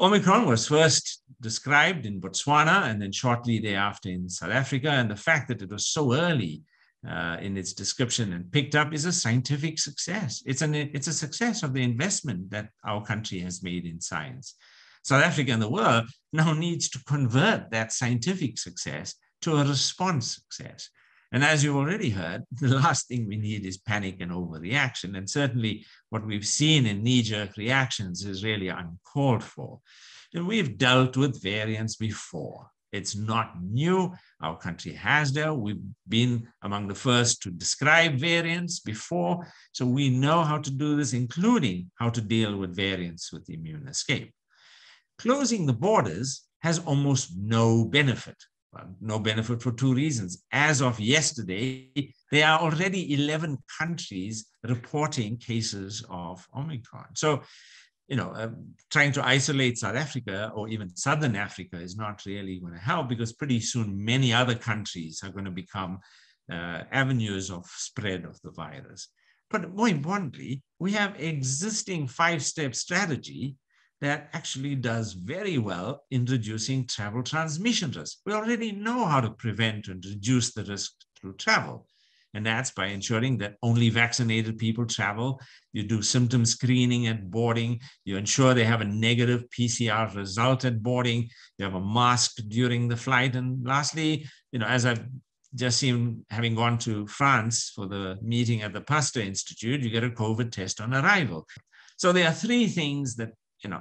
Omicron was first described in Botswana and then shortly thereafter in South Africa. And the fact that it was so early in its description and picked up is a scientific success. It's a success of the investment that our country has made in science. South Africa and the world now needs to convert that scientific success to a response success. And as you've already heard, the last thing we need is panic and overreaction. And certainly what we've seen in knee-jerk reactions is really uncalled for. And we've dealt with variants before. It's not new. Our country has dealt. We've been among the first to describe variants before. So we know how to do this, including how to deal with variants with immune escape. Closing the borders has almost no benefit. Well, no benefit for two reasons. As of yesterday, there are already 11 countries reporting cases of Omicron. So, trying to isolate South Africa or even Southern Africa is not really going to help, because pretty soon many other countries are going to become avenues of spread of the virus. But more importantly, we have existing 5-step strategy that actually does very well in reducing travel transmission risk. We already know how to prevent and reduce the risk through travel. And that's by ensuring that only vaccinated people travel. You do symptom screening at boarding. You ensure they have a negative PCR result at boarding. You have a mask during the flight. And lastly, as I've just seen, having gone to France for the meeting at the Pasteur Institute, you get a COVID test on arrival. So there are 3 things that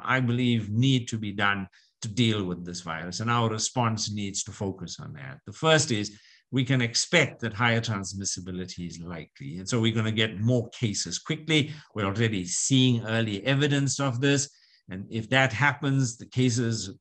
I believe need to be done to deal with this virus, and our response needs to focus on that. The first is we can expect that higher transmissibility is likely, and so we're going to get more cases quickly. We're already seeing early evidence of this, and if that happens, the cases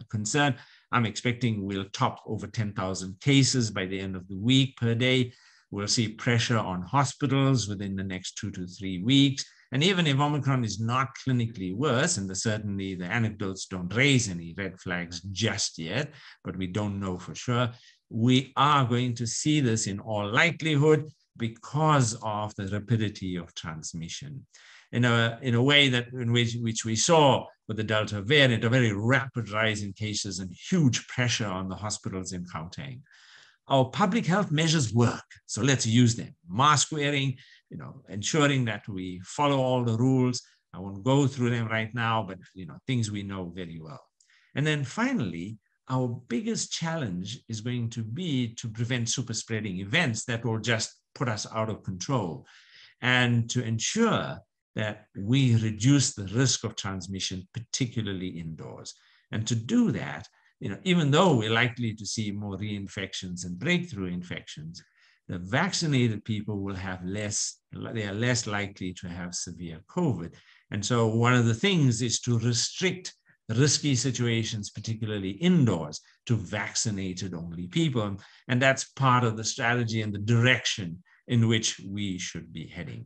concerned, I'm expecting we'll top over 10,000 cases by the end of the week per day. We'll see pressure on hospitals within the next 2 to 3 weeks. And even if Omicron is not clinically worse, and certainly the anecdotes don't raise any red flags just yet, but we don't know for sure, we are going to see this in all likelihood because of the rapidity of transmission. In a way that in which we saw with the Delta variant, a very rapid rise in cases and huge pressure on the hospitals in Gauteng. Our public health measures work, so let's use them. Mask wearing, ensuring that we follow all the rules. I won't go through them right now, but things we know very well. And then finally, our biggest challenge is going to be to prevent super spreading events that will just put us out of control, and to ensure that we reduce the risk of transmission, particularly indoors. And to do that, even though we're likely to see more reinfections and breakthrough infections, the vaccinated people will have they are less likely to have severe COVID. And so one of the things is to restrict risky situations, particularly indoors, to vaccinated only people. And that's part of the strategy and the direction in which we should be heading.